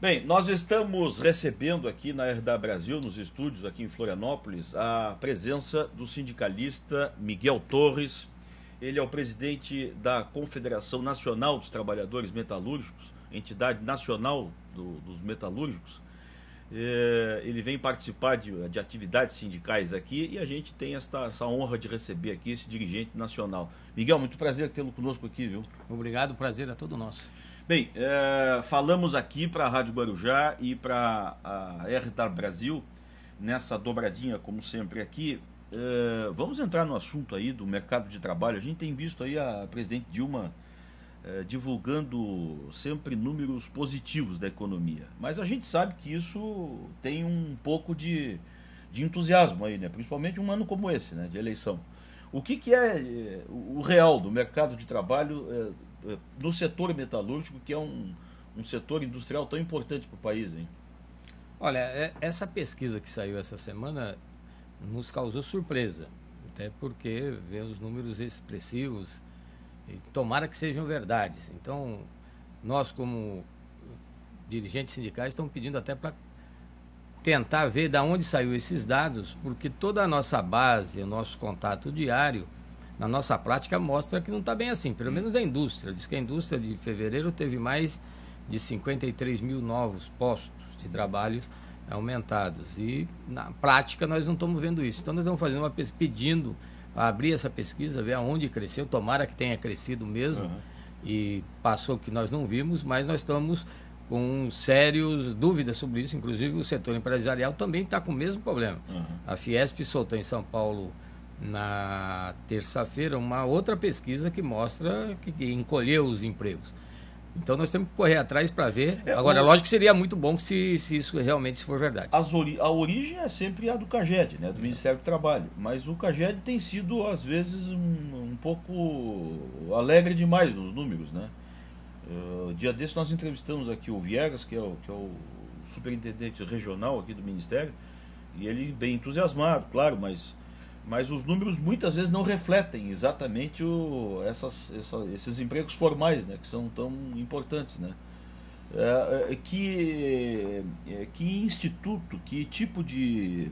Bem, nós estamos recebendo aqui na RDA Brasil, nos estúdios aqui em Florianópolis, a presença do sindicalista Miguel Torres. Ele é o presidente da Confederação Nacional dos Trabalhadores Metalúrgicos, entidade nacional dos metalúrgicos. Ele vem participar de atividades sindicais aqui e a gente tem essa honra de receber aqui esse dirigente nacional. Miguel, muito prazer tê-lo conosco aqui, viu? Obrigado, o prazer é todo nosso. Bem, falamos aqui para a Rádio Guarujá e para a RDA Brasil, nessa dobradinha, como sempre aqui. Vamos entrar no assunto aí do mercado de trabalho. A gente tem visto aí a presidente Dilma divulgando sempre números positivos da economia, mas a gente sabe que isso tem um pouco de entusiasmo aí, né? Principalmente um ano como esse, né? De eleição. O que é o real do mercado de trabalho no setor metalúrgico, que é um setor industrial tão importante para o país, hein? Olha, essa pesquisa que saiu essa semana nos causou surpresa, até porque vê os números expressivos e tomara que sejam verdades. Então, nós como dirigentes sindicais estamos pedindo até para tentar ver de onde saiu esses dados, porque toda a nossa base, o nosso contato diário, na nossa prática mostra que não está bem assim, pelo menos da indústria. Diz que a indústria de fevereiro teve mais de 53 mil novos postos de trabalho aumentados. E na prática nós não estamos vendo isso. Então nós estamos fazendo pedindo a abrir essa pesquisa, ver aonde cresceu, tomara que tenha crescido mesmo, e passou que nós não vimos, mas nós estamos com sérias dúvidas sobre isso. Inclusive o setor empresarial também está com o mesmo problema. A Fiesp soltou em São Paulo na terça-feira uma outra pesquisa que mostra que encolheu os empregos. Então nós temos que correr atrás para ver. Agora, lógico que seria muito bom se isso realmente for verdade. A origem é sempre a do CAGED, né, do Ministério do Trabalho, mas o CAGED tem sido, às vezes, um pouco alegre demais nos números, né? Dia desse nós entrevistamos aqui o Viegas, que é o superintendente regional aqui do Ministério, e ele bem entusiasmado, claro, mas os números muitas vezes não refletem exatamente esses empregos formais, né, que são tão importantes, né? Que instituto, que tipo de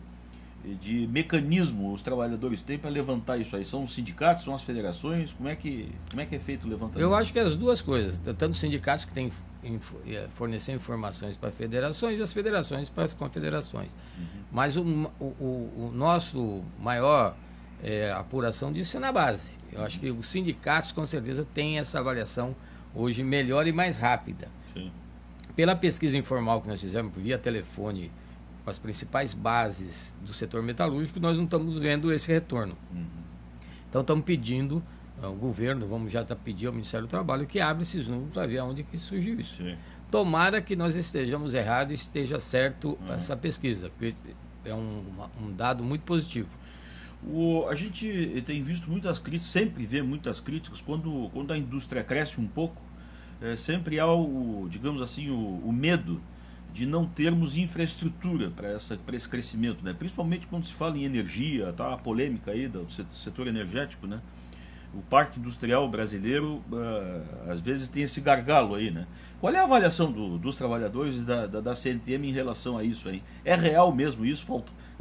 mecanismo os trabalhadores têm para levantar isso aí? São os sindicatos, são as federações? Como é que é feito o levantamento? Eu acho que é as duas coisas, tanto os sindicatos que têm fornecer informações para federações e as federações para as confederações. Mas o nosso maior apuração disso é na base. Eu acho que os sindicatos com certeza têm essa avaliação hoje melhor e mais rápida. Sim. Pela pesquisa informal que nós fizemos via telefone com as principais bases do setor metalúrgico, nós não estamos vendo esse retorno. Então estamos pedindo ao governo, vamos já pedir ao Ministério do Trabalho que abra esses números para ver aonde que surgiu isso. Sim. Tomara que nós estejamos errados e esteja certo essa pesquisa, porque é um dado muito positivo. A gente tem visto muitas críticas, sempre vê muitas críticas, quando a indústria cresce um pouco, sempre há digamos assim, o medo de não termos infraestrutura para esse crescimento, né? Principalmente quando se fala em energia, tá a polêmica aí do setor energético, né? O parque industrial brasileiro às vezes tem esse gargalo aí, né? Qual é a avaliação dos trabalhadores da CNTM em relação a isso aí? É real mesmo isso?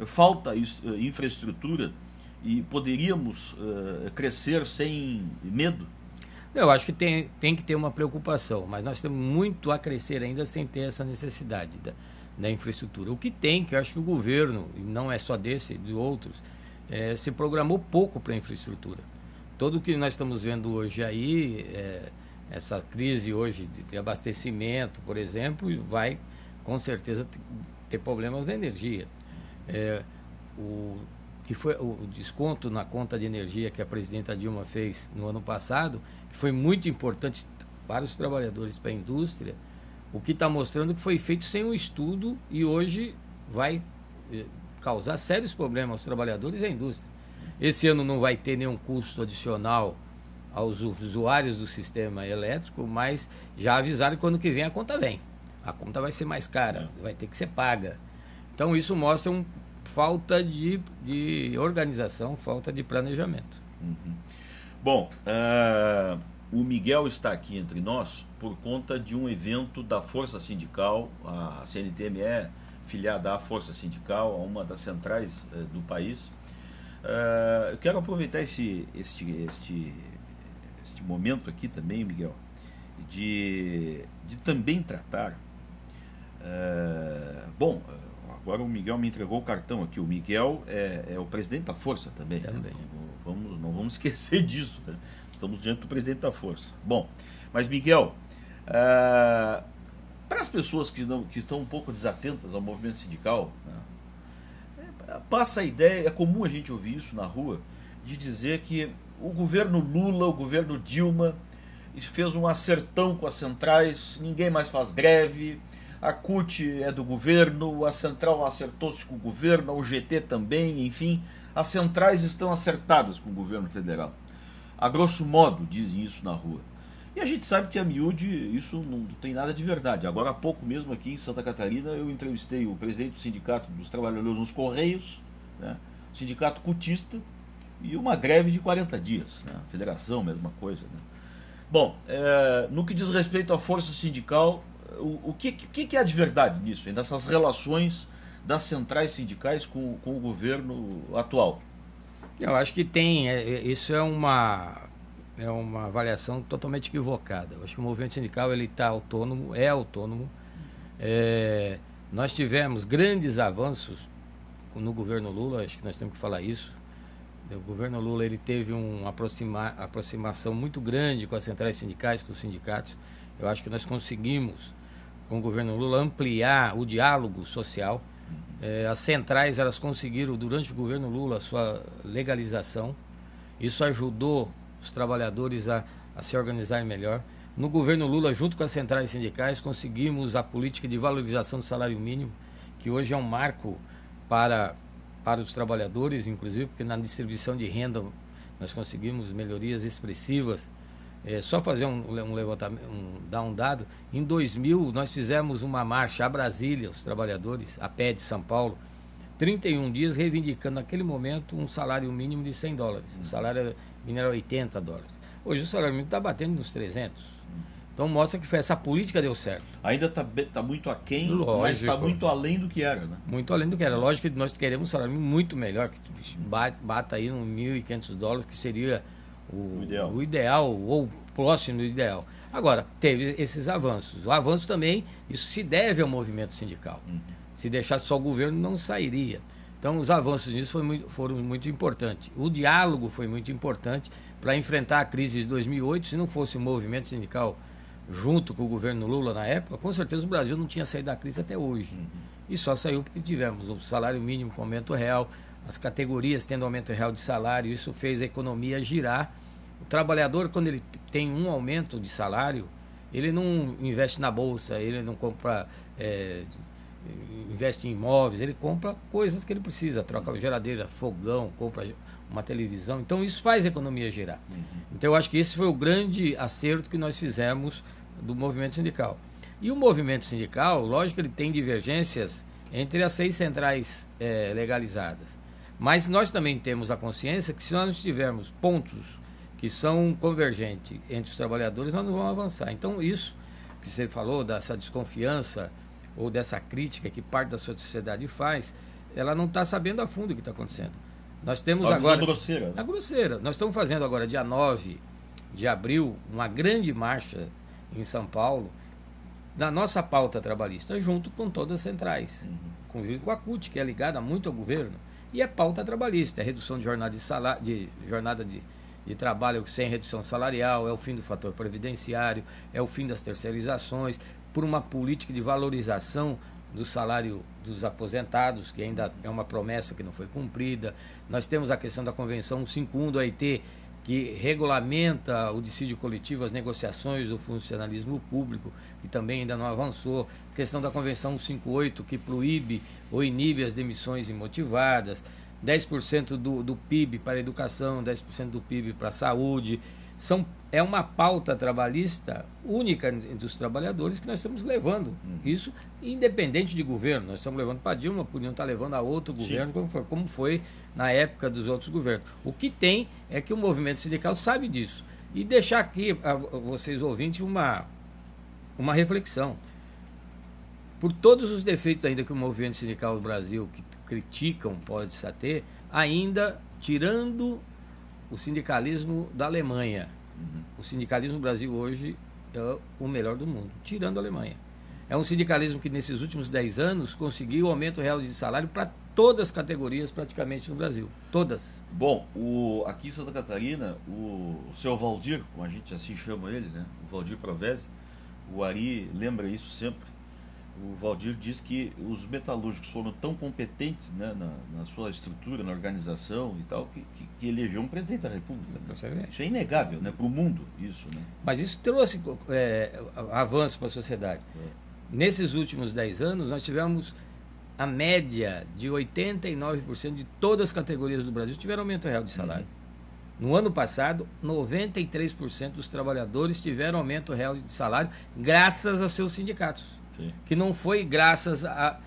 Falta infraestrutura e poderíamos crescer sem medo? Eu acho que tem que ter uma preocupação, mas nós temos muito a crescer ainda sem ter essa necessidade da infraestrutura. O que tem, que eu acho que o governo, e não é só desse, de outros, se programou pouco para a infraestrutura. Tudo o que nós estamos vendo hoje aí, essa crise hoje de abastecimento, por exemplo, vai com certeza ter problemas na energia. Que foi o desconto na conta de energia que a presidenta Dilma fez no ano passado, que foi muito importante para os trabalhadores, para a indústria, o que está mostrando que foi feito sem um estudo e hoje vai causar sérios problemas aos trabalhadores e à indústria. Esse ano não vai ter nenhum custo adicional aos usuários do sistema elétrico, mas já avisaram que quando que vem a conta vem. A conta vai ser mais cara, vai ter que ser paga. Então isso mostra falta de organização, falta de planejamento. Bom, o Miguel está aqui entre nós por conta de um evento da Força Sindical. A CNTM é filiada à Força Sindical, a uma das centrais do país. Eu quero aproveitar este momento aqui também, Miguel, de também tratar. Agora o Miguel me entregou o cartão aqui. O Miguel é o presidente da Força também. Também. Não vamos esquecer disso, né? Estamos diante do presidente da Força. Bom, mas Miguel, para as pessoas que estão um pouco desatentas ao movimento sindical, né, passa a ideia, é comum a gente ouvir isso na rua, de dizer que o governo Lula, o governo Dilma, fez um acertão com as centrais, ninguém mais faz greve, a CUT é do governo, a central acertou-se com o governo, a UGT também, enfim, as centrais estão acertadas com o governo federal. A grosso modo dizem isso na rua. E a gente sabe que a miúde isso não tem nada de verdade. Agora há pouco mesmo aqui em Santa Catarina eu entrevistei o presidente do Sindicato dos Trabalhadores nos Correios, né, sindicato cutista, e uma greve de 40 dias, né, a federação, mesma coisa, né. Bom, no que diz respeito à força sindical, o que há de verdade nisso, nessas relações das centrais sindicais com o governo atual? Eu acho que tem, isso é uma avaliação totalmente equivocada. Eu acho que o movimento sindical ele está autônomo, é autônomo. Nós tivemos grandes avanços no governo Lula, acho que nós temos que falar isso. O governo Lula ele teve uma aproximação muito grande com as centrais sindicais, com os sindicatos. Eu acho que nós conseguimos, com o governo Lula, ampliar o diálogo social. As centrais elas conseguiram, durante o governo Lula, a sua legalização. Isso ajudou os trabalhadores a se organizarem melhor. No governo Lula, junto com as centrais sindicais, conseguimos a política de valorização do salário mínimo, que hoje é um marco para os trabalhadores, inclusive, porque na distribuição de renda nós conseguimos melhorias expressivas. Só fazer um levantamento, dar um dado, em 2000 nós fizemos uma marcha a Brasília, os trabalhadores, a pé de São Paulo, 31 dias reivindicando naquele momento um salário mínimo de $100, o salário mínimo era $80. Hoje o salário mínimo está batendo nos 300. Então mostra que essa política deu certo. Ainda está muito aquém, lógico, mas está muito além do que era, né? Muito além do que era. Lógico que nós queremos um salário mínimo muito melhor, que bata aí nos $1.500, que seria o ideal, ou próximo do ideal. Agora, teve esses avanços. O avanço também, isso se deve ao movimento sindical. Se deixasse só o governo, não sairia. Então, os avanços nisso foram muito importantes. O diálogo foi muito importante para enfrentar a crise de 2008. Se não fosse o movimento sindical junto com o governo Lula na época, com certeza o Brasil não tinha saído da crise até hoje. E só saiu porque tivemos o salário mínimo com aumento real, as categorias tendo aumento real de salário, isso fez a economia girar. O trabalhador, quando ele tem um aumento de salário, ele não investe na bolsa, ele não compra, investe em imóveis, ele compra coisas que ele precisa, troca geladeira, fogão, compra uma televisão. Então isso faz a economia girar. Então eu acho que esse foi o grande acerto que nós fizemos do movimento sindical. E o movimento sindical, lógico que ele tem divergências entre as 6 centrais legalizadas. Mas nós também temos a consciência que se nós tivermos pontos que são convergentes entre os trabalhadores, nós não vamos avançar. Então isso que você falou, dessa desconfiança ou dessa crítica que parte da sociedade faz, ela não está sabendo a fundo o que está acontecendo. Nós temos agora... grosseira. A grosseira. Nós estamos fazendo agora, dia 9 de abril, uma grande marcha em São Paulo, na nossa pauta trabalhista, junto com todas as centrais, com a CUT, que é ligada muito ao governo, e é pauta trabalhista, é redução de jornada de trabalho sem redução salarial, é o fim do fator previdenciário, é o fim das terceirizações, por uma política de valorização do salário dos aposentados, que ainda é uma promessa que não foi cumprida. Nós temos a questão da Convenção 151 do OIT, que regulamenta o dissídio coletivo, as negociações do funcionalismo público, que também ainda não avançou. A questão da Convenção 158, que proíbe ou inibe as demissões imotivadas. 10% do PIB para a educação, 10% do PIB para a saúde. É uma pauta trabalhista única dos trabalhadores que nós estamos levando. Isso independente de governo. Nós estamos levando para Dilma, podiam estar levando a outro governo, como foi na época dos outros governos. O que tem é que o movimento sindical sabe disso. E deixar aqui a vocês ouvintes uma reflexão. Por todos os defeitos ainda que o movimento sindical do Brasil que criticam pode ter, ainda tirando o sindicalismo da Alemanha. O sindicalismo no Brasil hoje é o melhor do mundo, tirando a Alemanha. É um sindicalismo que nesses últimos 10 anos conseguiu aumento real de salário para todas as categorias praticamente no Brasil. Todas. Bom, aqui em Santa Catarina, o seu Valdir, como a gente assim chama ele, né? O Valdir Provese, o Ari lembra isso sempre. O Valdir diz que os metalúrgicos foram tão competentes, né, na sua estrutura, na organização e tal, que elegeu um presidente da República. Isso é inegável, né, para o mundo, isso, né? Mas isso trouxe avanço para a sociedade. Nesses últimos 10 anos, nós tivemos a média de 89% de todas as categorias do Brasil tiveram aumento real de salário. No ano passado, 93% dos trabalhadores tiveram aumento real de salário graças aos seus sindicatos. Sim. Que não foi graças à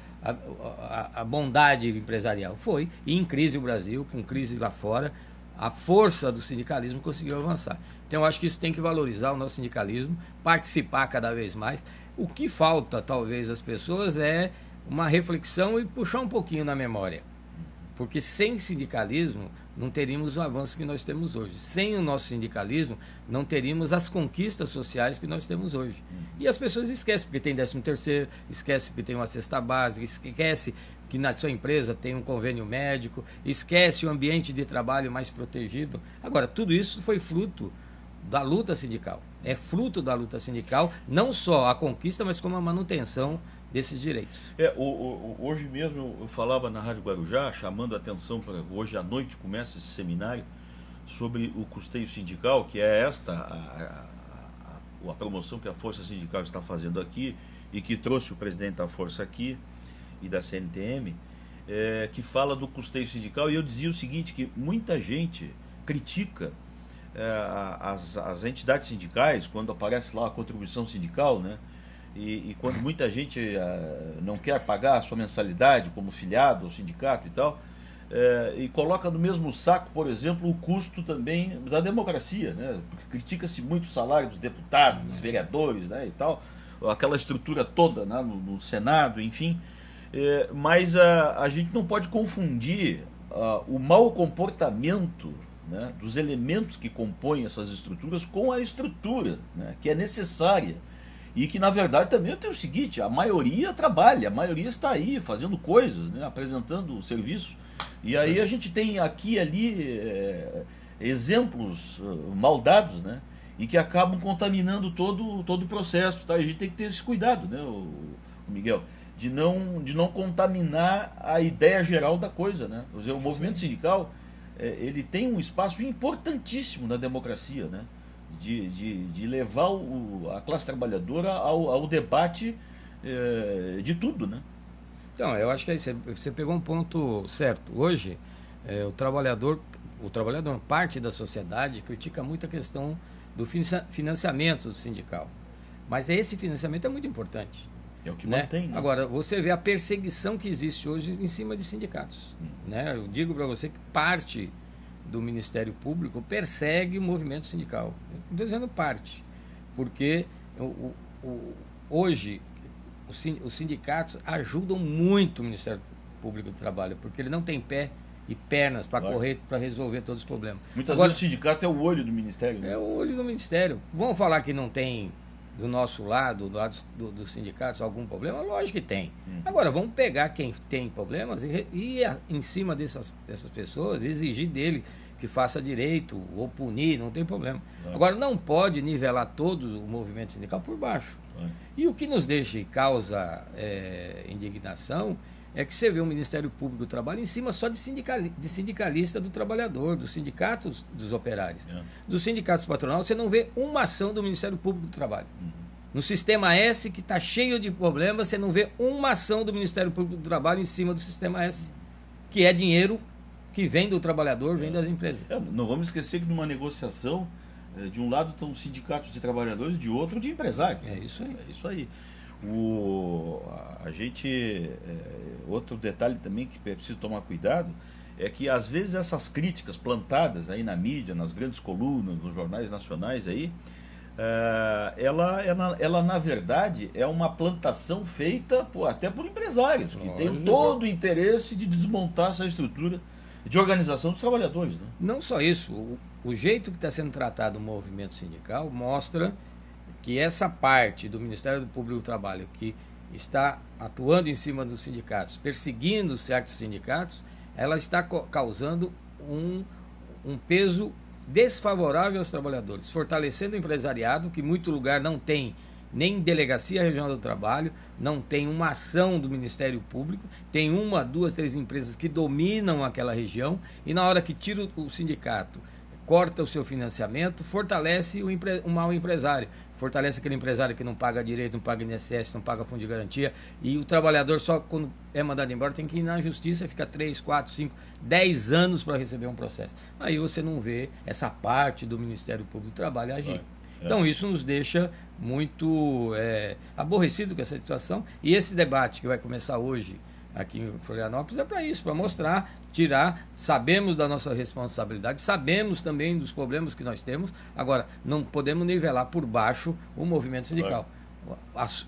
bondade empresarial. Foi, e em crise o Brasil, com crise lá fora, a força do sindicalismo conseguiu avançar. Então eu acho que isso tem que valorizar o nosso sindicalismo, participar cada vez mais. O que falta, talvez, às pessoas é uma reflexão e puxar um pouquinho na memória. Porque sem sindicalismo não teríamos o avanço que nós temos hoje. Sem o nosso sindicalismo não teríamos as conquistas sociais que nós temos hoje. E as pessoas esquecem porque tem 13º, esquecem porque tem uma cesta básica, esquece que na sua empresa tem um convênio médico, esquece o ambiente de trabalho mais protegido. Agora, tudo isso foi fruto da luta sindical. É fruto da luta sindical, não só a conquista, mas como a manutenção desses direitos. Hoje mesmo eu falava na Rádio Guarujá, chamando a atenção para hoje à noite começa esse seminário sobre o custeio sindical, que é a promoção que a Força Sindical está fazendo aqui e que trouxe o presidente da Força aqui e da CNTM, que fala do custeio sindical. E eu dizia o seguinte, que muita gente critica as entidades sindicais quando aparece lá a contribuição sindical, né? E quando muita gente não quer pagar a sua mensalidade como filiado ao sindicato e tal, e coloca no mesmo saco, por exemplo, o custo também da democracia, né? Porque critica-se muito o salário dos deputados, dos vereadores, né, e tal, aquela estrutura toda, né, no Senado, enfim. Mas a gente não pode confundir o mau comportamento, né, dos elementos que compõem essas estruturas com a estrutura, né, que é necessária. E que, na verdade, também eu tenho o seguinte, a maioria trabalha, a maioria está aí fazendo coisas, né, apresentando serviço. E aí a gente tem aqui e ali exemplos mal dados, né, e que acabam contaminando todo o processo. Tá? E a gente tem que ter esse cuidado, né, o Miguel, de não contaminar a ideia geral da coisa. Né? Quer dizer, o movimento sindical ele tem um espaço importantíssimo na democracia, né? De levar a classe trabalhadora ao debate de tudo, né? Então, eu acho que aí você pegou um ponto certo. Hoje, o trabalhador, parte da sociedade, critica muito a questão do financiamento sindical. Mas esse financiamento é muito importante. É o que né? mantém, né? Agora, você vê a perseguição que existe hoje em cima de sindicatos. Né? Eu digo para você que parte do Ministério Público persegue o movimento sindical. Estou dizendo parte, porque hoje os sindicatos ajudam muito o Ministério Público do Trabalho, porque ele não tem pé e pernas para correr, para resolver todos os problemas. Muitas vezes o sindicato é o olho do Ministério. Né? É o olho do Ministério. Vamos falar que não tem do nosso lado, do lado dos sindicatos, algum problema? Lógico que tem. Agora, vamos pegar quem tem problemas e em cima dessas pessoas, exigir dele que faça direito ou punir, não tem problema. Agora, não pode nivelar todo o movimento sindical por baixo. E o que nos deixa e causa indignação é que você vê o Ministério Público do Trabalho em cima só de sindicalista do trabalhador, dos sindicatos dos operários. Dos sindicatos patronal, você não vê uma ação do Ministério Público do Trabalho. No Sistema S, que está cheio de problemas, você não vê uma ação do Ministério Público do Trabalho em cima do Sistema S, que é dinheiro que vem do trabalhador, vem das empresas. Não vamos esquecer que numa negociação, de um lado estão sindicatos de trabalhadores, de outro de empresários. É isso aí. É isso aí. A gente, outro detalhe também que é preciso tomar cuidado é que às vezes essas críticas plantadas aí na mídia, nas grandes colunas, nos jornais nacionais aí, ela na verdade é uma plantação feita até por empresários que têm todo o interesse de desmontar essa estrutura de organização dos trabalhadores, né? Não só isso, o jeito que está sendo tratado o movimento sindical mostra que essa parte do Ministério do Público do Trabalho que está atuando em cima dos sindicatos, perseguindo certos sindicatos, ela está causando um peso desfavorável aos trabalhadores, fortalecendo o empresariado, que em muito lugar não tem nem delegacia regional do trabalho, não tem uma ação do Ministério Público, tem uma, duas, três empresas que dominam aquela região, e na hora que tira o sindicato, corta o seu financiamento, fortalece o mau empresário, fortalece aquele empresário que não paga direito, não paga INSS, não paga fundo de garantia, e o trabalhador só quando é mandado embora tem que ir na justiça, fica 3, 4, 5, 10 anos para receber um processo. Aí você não vê essa parte do Ministério Público do Trabalho agir. Então isso nos deixa muito aborrecido com essa situação, e esse debate que vai começar hoje aqui em Florianópolis é para isso, para mostrar, tirar, sabemos da nossa responsabilidade, sabemos também dos problemas que nós temos, agora não podemos nivelar por baixo o movimento sindical.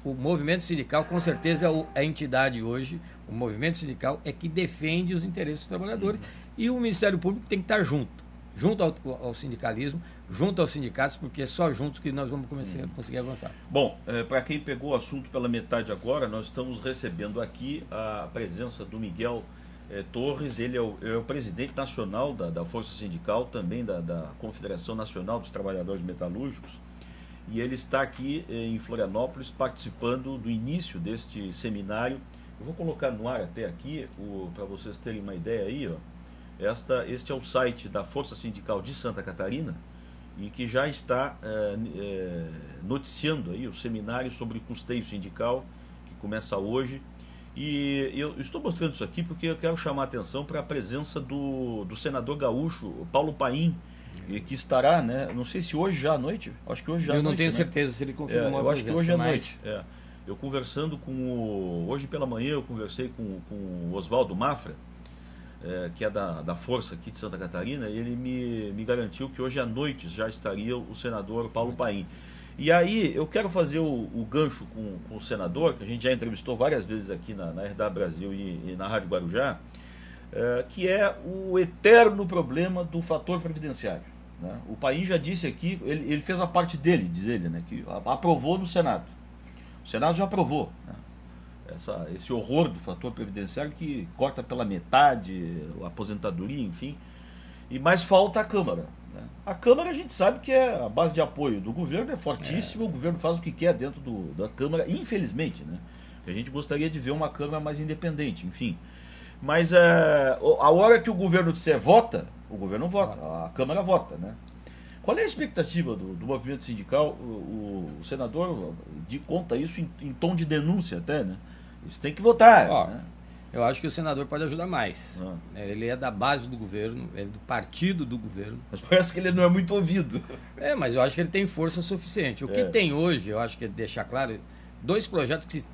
O movimento sindical com certeza é a entidade hoje, o movimento sindical é que defende os interesses dos trabalhadores, e o Ministério Público tem que estar junto ao sindicalismo, junto aos sindicatos, porque é só juntos que nós vamos conseguir avançar. Bom, para quem pegou o assunto pela metade agora, nós estamos recebendo aqui a presença do Miguel Torres. Ele é o presidente nacional da Força Sindical, também da Confederação Nacional dos Trabalhadores Metalúrgicos, e ele está aqui em Florianópolis participando do início deste seminário. Eu vou colocar no ar até aqui, para vocês terem uma ideia aí, ó. Este é o site da Força Sindical de Santa Catarina, e que já está noticiando aí o seminário sobre custeio sindical, que começa hoje. E eu estou mostrando isso aqui porque eu quero chamar a atenção para a presença do senador gaúcho, Paulo Paim, que estará, né, não sei se hoje já à noite, acho que hoje já à noite. Eu não tenho né? certeza se ele confirmou a presença. Eu acho que hoje à noite. Eu conversando hoje pela manhã eu conversei com o Oswaldo Mafra, que é da Força aqui de Santa Catarina, e ele me garantiu que hoje à noite já estaria o senador Paulo Paim. E aí eu quero fazer o gancho com o senador, que a gente já entrevistou várias vezes aqui na RW Brasil e na Rádio Guarujá, que é o eterno problema do fator previdenciário, né? O Paim já disse aqui, ele fez a parte dele, diz ele, né, que aprovou no Senado. O Senado já aprovou, né, esse horror do fator previdenciário que corta pela metade a aposentadoria, enfim. Mas falta a Câmara, né? A Câmara a gente sabe que é a base de apoio do governo, é fortíssima, o governo faz o que quer dentro da Câmara, infelizmente, né? A gente gostaria de ver uma Câmara mais independente, enfim. Mas a hora que o governo disser vota, o governo vota, a Câmara vota, né? Qual é a expectativa do movimento sindical? O senador conta isso em tom de denúncia até, né? Eles têm que votar. Né? Eu acho que o senador pode ajudar mais. Ele é da base do governo, é do partido do governo. Mas parece que ele não é muito ouvido. Mas eu acho que ele tem força suficiente. O que tem hoje, eu acho que é deixar claro, 2 projetos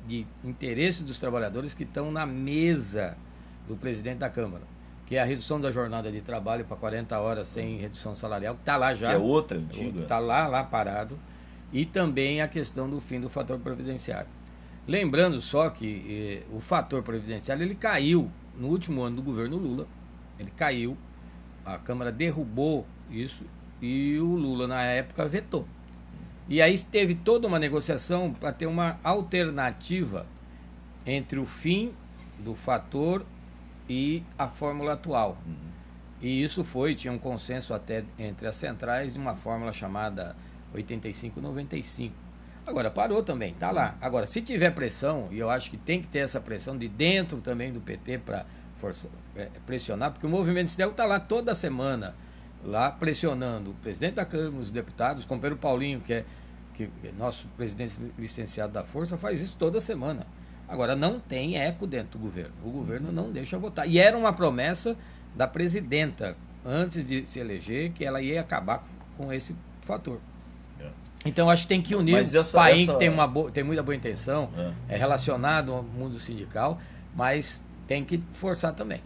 de interesse dos trabalhadores que estão na mesa do presidente da Câmara, que é a redução da jornada de trabalho para 40 horas sem redução salarial, que está lá já. Que é outra antiga. Está lá parado. E também a questão do fim do fator previdenciário. Lembrando só que o fator previdenciário ele caiu no último ano do governo Lula. Ele caiu, a Câmara derrubou isso e o Lula na época vetou. E aí teve toda uma negociação para ter uma alternativa entre o fim do fator e a fórmula atual. E isso tinha um consenso até entre as centrais de uma fórmula chamada 85-95. Agora, parou também, está lá. Agora, se tiver pressão, e eu acho que tem que ter essa pressão de dentro também do PT para pressionar, porque o movimento sindical está lá toda semana, lá pressionando o presidente da Câmara, os deputados, o companheiro Paulinho, que é nosso presidente licenciado da Força, faz isso toda semana. Agora, não tem eco dentro do governo. O governo não deixa votar. E era uma promessa da presidenta, antes de se eleger, que ela ia acabar com esse fator. Então, acho que tem que unir o país que tem muita boa intenção, é relacionado ao mundo sindical, mas tem que forçar também.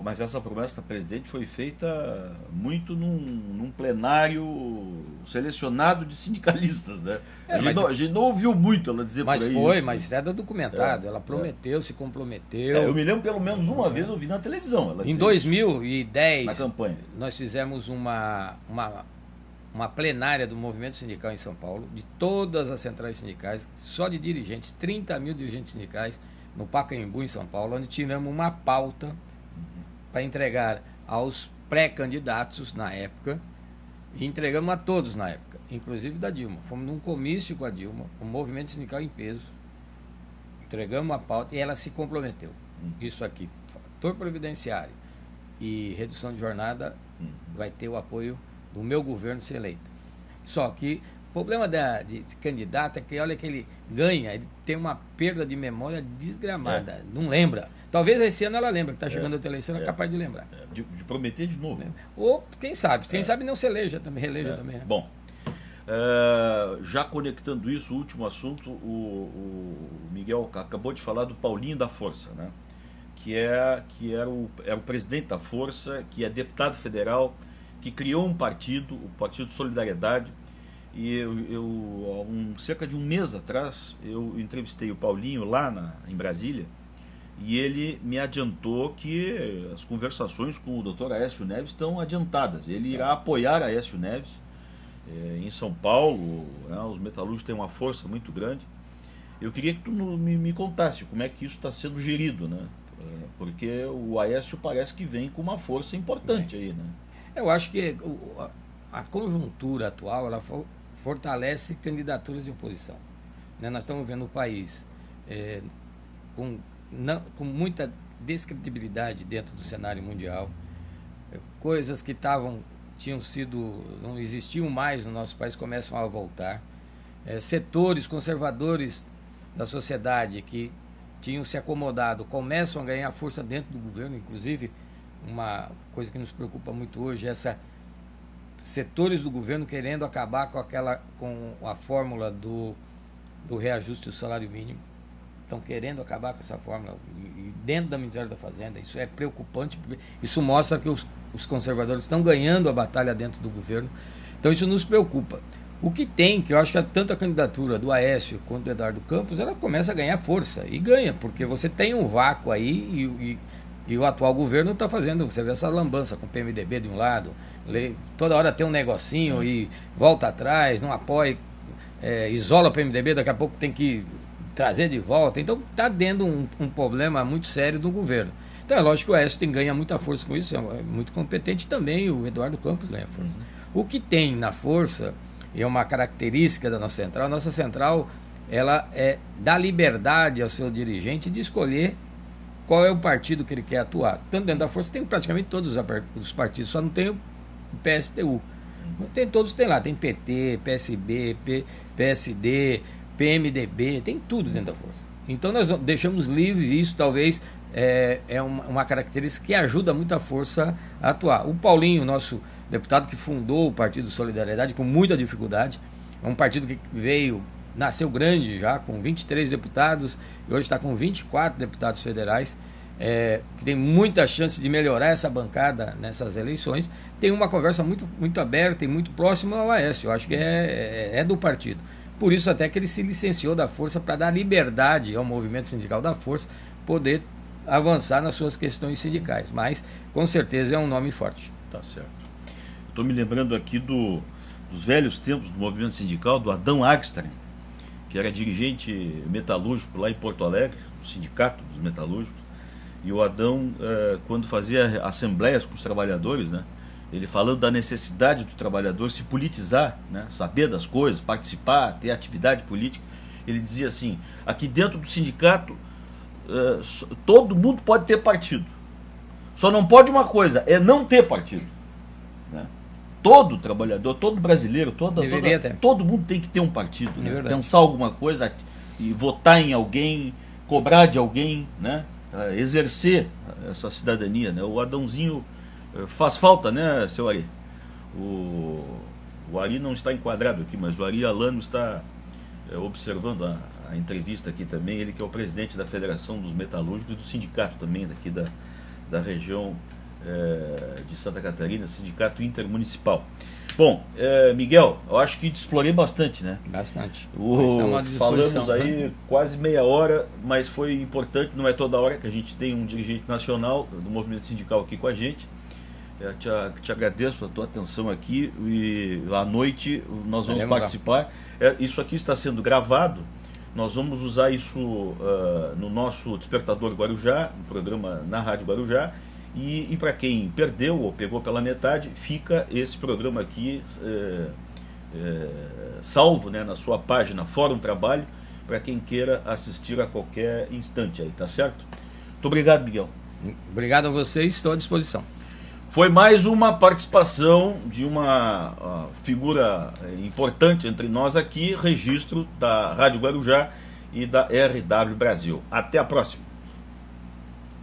Mas essa promessa da presidente foi feita muito num plenário selecionado de sindicalistas, né? A gente não ouviu muito ela dizer por aí. Mas foi, mas era documentado. Ela prometeu, se comprometeu. Eu me lembro pelo menos uma vez eu vi na televisão. Ela em 2010, na campanha, nós fizemos uma plenária do movimento sindical em São Paulo, de todas as centrais sindicais, só de dirigentes, 30 mil dirigentes sindicais, no Pacaembu, em São Paulo, onde tivemos uma pauta para entregar aos pré-candidatos na época, e entregamos a todos na época, inclusive da Dilma. Fomos num comício com a Dilma, o movimento sindical em peso, entregamos a pauta e ela se comprometeu. Isso aqui, fator previdenciário e redução de jornada, vai ter o apoio do meu governo se eleito. Só que o problema de candidato é que, olha, que ele ganha, ele tem uma perda de memória desgramada, não lembra. Talvez esse ano ela lembre que está chegando a outra eleição, é capaz de lembrar. De prometer de novo. Ou, quem sabe não se eleja também, reeleja também. Né? Bom, já conectando isso, o último assunto, o Miguel acabou de falar do Paulinho da Força, né? que era o presidente da Força, que é deputado federal, que criou um partido, o Partido Solidariedade, e cerca de um mês atrás, eu entrevistei o Paulinho lá em Brasília, e ele me adiantou que as conversações com o Dr. Aécio Neves estão adiantadas. Ele irá apoiar a Aécio Neves em São Paulo, né? Os metalúrgicos têm uma força muito grande. Eu queria que tu me contasse como é que isso está sendo gerido, né? Porque o Aécio parece que vem com uma força importante aí, né? Eu acho que a conjuntura atual, ela fortalece candidaturas de oposição. Né? Nós estamos vendo o país com muita descredibilidade dentro do cenário mundial, coisas que não existiam mais no nosso país começam a voltar, setores conservadores da sociedade que tinham se acomodado começam a ganhar força dentro do governo. Inclusive, uma coisa que nos preocupa muito hoje é setores do governo querendo acabar com a fórmula do reajuste do salário mínimo. Estão querendo acabar com essa fórmula e dentro do Ministério da Fazenda. Isso é preocupante, porque isso mostra que os conservadores estão ganhando a batalha dentro do governo. Então isso nos preocupa. O que eu acho que tanto a candidatura do Aécio quanto do Eduardo Campos, ela começa a ganhar força, e ganha, porque você tem um vácuo aí e o atual governo está fazendo, você vê essa lambança com o PMDB de um lado, toda hora tem um negocinho e volta atrás, não apoia, isola o PMDB, daqui a pouco tem que trazer de volta. Então está dando um problema muito sério do governo. Então é lógico que o Aécio ganha muita força com isso, é muito competente, também o Eduardo Campos ganha força. O que tem na força, e é uma característica da nossa central, ela dá liberdade ao seu dirigente de escolher qual é o partido que ele quer atuar. Tanto dentro da força tem praticamente todos os partidos, só não tem o PSTU. Todos tem lá, tem PT, PSB, PSD, PMDB, tem tudo dentro da força. Então nós deixamos livres, e isso talvez é uma característica que ajuda muito a força a atuar. O Paulinho, nosso deputado que fundou o Partido Solidariedade com muita dificuldade, é um partido que nasceu grande já, com 23 deputados, e hoje está com 24 deputados federais, que tem muita chance de melhorar essa bancada nessas eleições. Tem uma conversa muito, muito aberta e muito próxima ao Aécio, eu acho que é do partido. Por isso até que ele se licenciou da Força, para dar liberdade ao movimento sindical da Força poder avançar nas suas questões sindicais. Mas, com certeza, é um nome forte. Tá certo. Estou me lembrando aqui dos velhos tempos do movimento sindical, do Adão Agstern, que era dirigente metalúrgico lá em Porto Alegre, do Sindicato dos Metalúrgicos. E o Adão, quando fazia assembleias com os trabalhadores, né, ele falando da necessidade do trabalhador se politizar, né, saber das coisas, participar, ter atividade política, ele dizia assim: aqui dentro do sindicato todo mundo pode ter partido, só não pode uma coisa, é não ter partido, né? Todo trabalhador, todo brasileiro, todo mundo tem que ter um partido, né? Pensar alguma coisa e votar em alguém, cobrar de alguém, né? Exercer essa cidadania, né? O Adãozinho faz falta, né, seu Ari? O Ari não está enquadrado aqui, mas o Ari Alano está observando a entrevista aqui também, ele que é o presidente da Federação dos Metalúrgicos e do sindicato também daqui da região de Santa Catarina, Sindicato Intermunicipal. Bom, Miguel, eu acho que te explorei bastante, né? Bastante. Falamos aí quase meia hora, mas foi importante, não é toda hora que a gente tem um dirigente nacional do movimento sindical aqui com a gente. Eu te agradeço a tua atenção aqui e à noite nós vamos participar. Isso aqui está sendo gravado, nós vamos usar isso no nosso Despertador Guarujá, no programa na Rádio Guarujá. E para quem perdeu ou pegou pela metade, fica esse programa aqui salvo, né, na sua página Fórum Trabalho, para quem queira assistir a qualquer instante aí, tá certo? Muito obrigado, Miguel. Obrigado a vocês, estou à disposição. Foi mais uma participação de uma figura importante entre nós aqui, registro da Rádio Guarujá e da RW Brasil. Até a próxima.